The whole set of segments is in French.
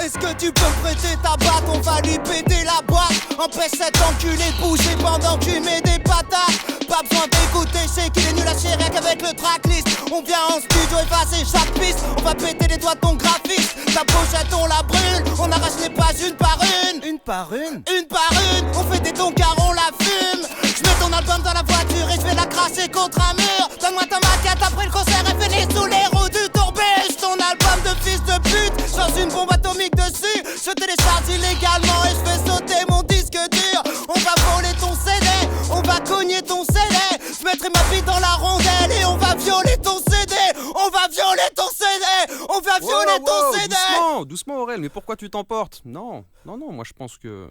Est-ce que tu peux prêter ta batte? On va lui péter la boîte. Empêche cet enculé de bouger pendant que tu mets des patates. Pas besoin d'écouter, c'est qu'il est nul à chier rien qu'avec le tracklist. On vient en studio effacer chaque piste. On va péter les doigts de ton graphiste. Ta pochette on la brûle. On arrache les pages une par une. Une par une? Une par une. On fait des dons car on la fume. J'mets ton album dans la voiture et j'vais la cracher contre un mur. Donne-moi ta maquette après le concert et finis sous les roues du tourbus. Ton album de fils de pute, change une bombe atomique dessus. Je télécharge illégalement et j'fais sauter mon disque dur. On va voler ton CD, on va cogner ton CD. J'mettrai ma bite dans la rondelle et on va violer ton CD. On va violer ton CD. On va violer ton CD. Doucement Aurel, mais pourquoi tu t'emportes? Non, moi je pense que...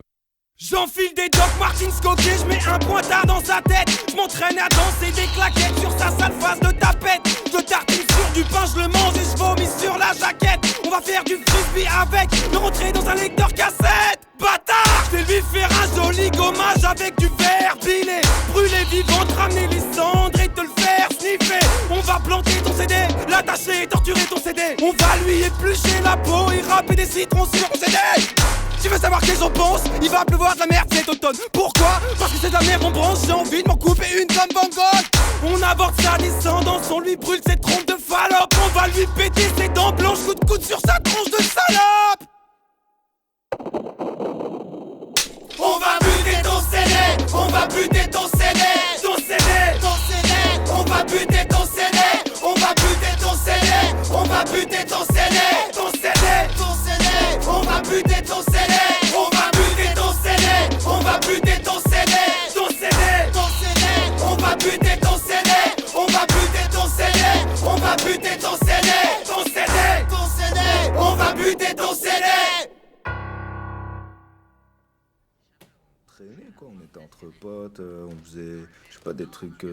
J'enfile des Doc Martens coquets, j'mets un pointard dans sa tête. J'm'entraîne à danser des claquettes sur sa sale face de tapette. Je tartine sur du pain, je le mange et je vomis sur la jaquette. On va faire du frisbee avec, me rentrer dans un lecteur cassette. Bâtard, je vais lui faire un joli gommage avec du verre pilé. Brûler vivant, te ramener les cendres et te le faire sniffer. On va planter ton CD, l'attacher et torturer ton CD. On va lui éplucher la peau et râper des citrons sur ton CD. Tu veux savoir qu'est-ce que j'en pense? Il va pleuvoir de la merde cet automne. Pourquoi? Parce que c'est de la merde en branche. J'ai envie de m'en couper une comme Van Gogh. On aborde sa descendance, on lui brûle ses trompes de Fallope. On va lui péter ses dents blanches, coup de coude sur sa tronche de salope. On va buter ton CD. On va buter ton CD. Ton CD, Ton CD. On va buter ton CD. On va buter ton CD. On va buter ton CD. ton CD, Ton CD. On va buter ton CD. On va buter ton CD. On va buter ton CD. ton CD, Ton CD. On va buter ton CD. On va buter ton CD. On va buter ton CD. ton CD. Ton CD. On va buter ton CD. Traîner quoi, on était entre potes, on faisait, je sais pas, des trucs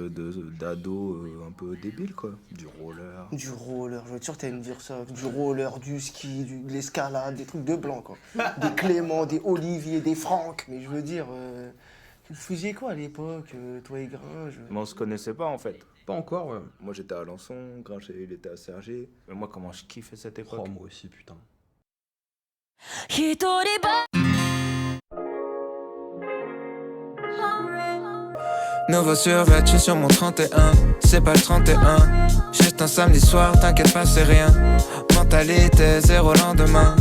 d'ado un peu débiles quoi, du roller. Du roller, je veux être sûr que t'allais me dire ça. Du roller, du ski, de l'escalade, des trucs de blanc quoi. Des Clément, des Olivier, des Franck. Mais je veux dire, tu faisiez quoi à l'époque, toi et Gringe? Mais on se connaissait pas en fait. Pas encore, ouais. Moi j'étais à Alençon, Gringe il était à Cergy. Mais moi comment je kiffais cette époque. Oh, moi aussi, putain. 一人ば Nouveau survêt, je suis sur mon 31. C'est pas le 31. Juste un samedi soir, t'inquiète pas, c'est rien. Mentalité, zéro lendemain.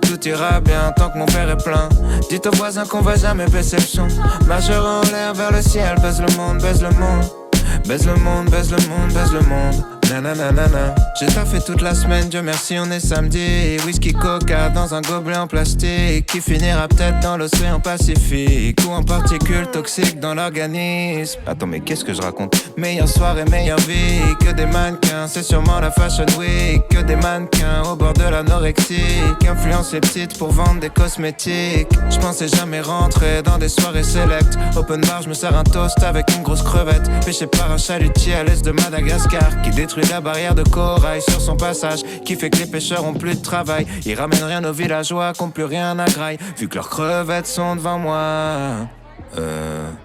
Tout ira bien tant que mon père est plein. Dites aux voisins qu'on va jamais baisser le son. Marchera en l'air vers le ciel, baise le monde, baise le monde. Baise le monde, baise le monde, baise le monde. Nananana. J'ai taffé toute la semaine, Dieu merci, on est samedi. Whisky coca dans un gobelet en plastique qui finira peut-être dans l'océan Pacifique ou en particules toxiques dans l'organisme. Attends, mais qu'est-ce que je raconte? Meilleure soirée, meilleure vie. Que des mannequins, c'est sûrement la Fashion Week. Que des mannequins au bord de l'anorexie qui influencent les petites pour vendre des cosmétiques. Je pensais jamais rentrer dans des soirées select. Open bar, je me sers un toast avec une grosse crevette. Pêché par un chalutier à l'est de Madagascar qui détruit la barrière de corail sur son passage, qui fait que les pêcheurs ont plus de travail. Ils ramènent rien aux villageois qui ont plus rien à graille, vu que leurs crevettes sont devant moi.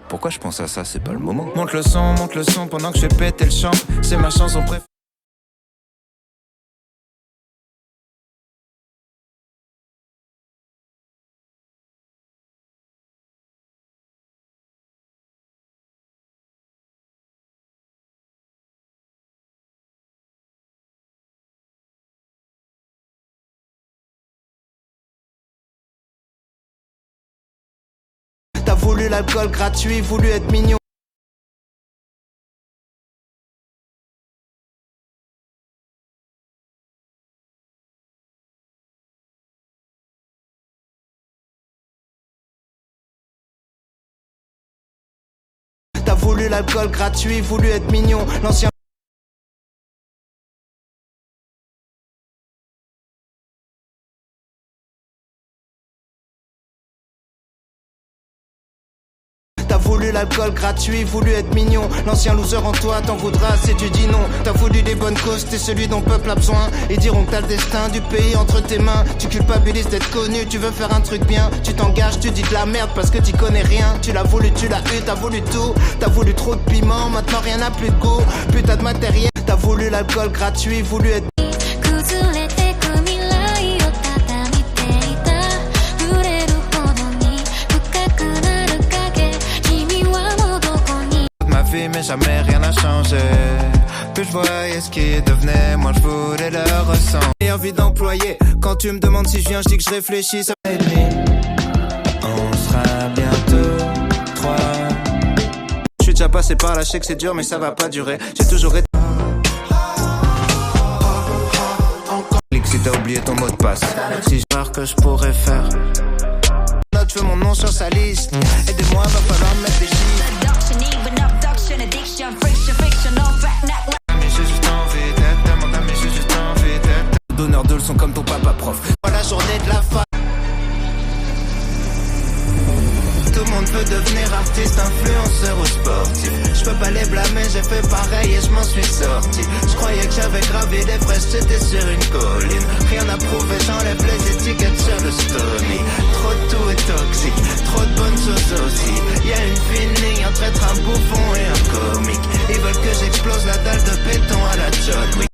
Pourquoi je pense à ça, c'est pas le moment. Monte le son pendant que je fais péter le champ. C'est ma chanson préférée. T'as voulu l'alcool gratuit, voulu être mignon. T'as voulu l'alcool gratuit, voulu être mignon. L'ancien T'as voulu l'alcool gratuit, voulu être mignon. L'ancien loser en toi t'en voudras si tu dis non. T'as voulu des bonnes causes, t'es celui dont le peuple a besoin. Ils diront que t'as le destin du pays entre tes mains. Tu culpabilises d'être connu, tu veux faire un truc bien. Tu t'engages, tu dis de la merde parce que t'y connais rien. Tu l'as voulu, tu l'as eu, t'as voulu tout. T'as voulu trop de piment, maintenant rien n'a plus de goût. Putain de matériel, t'as voulu l'alcool gratuit, voulu être 崩れてく未来を畳みて whisky devenait moi le foot et le ressent. J'ai envie d'employer. Quand tu me demandes si je viens, je dis que je réfléchis. Ça va être on sera bientôt 3. Je suis déjà passé par là, je sais que c'est dur mais ça va pas durer. J'ai toujours été si t'as oublié ton mot de passe. Si je pars que je pourrais faire note, je veux mon nom sur sa liste. Aidez-moi, va falloir mettre des chiffres. Mais j'ai juste envie d'être, demande à mais j'ai juste envie d'être donneur de leçons comme ton papa prof. Voilà la journée de la fin. Tout le monde veut devenir artiste, influenceur ou sportif. Je peux pas les blâmer, j'ai fait pareil et je m'en suis sorti. Je croyais que j'avais gravé des brèches, j'étais sur une colline. Rien à prouver, j'enlève les étiquettes sur le story. Trop de tout est toxique, trop de bonnes choses aussi. Y'a une fine ligne entre être un bouffon et un comique. Ils veulent que j'explose la dalle de béton à la John Wick.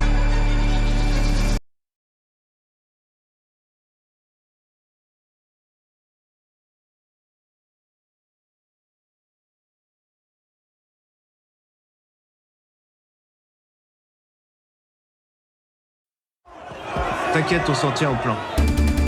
T'inquiète, on s'en tient au plan.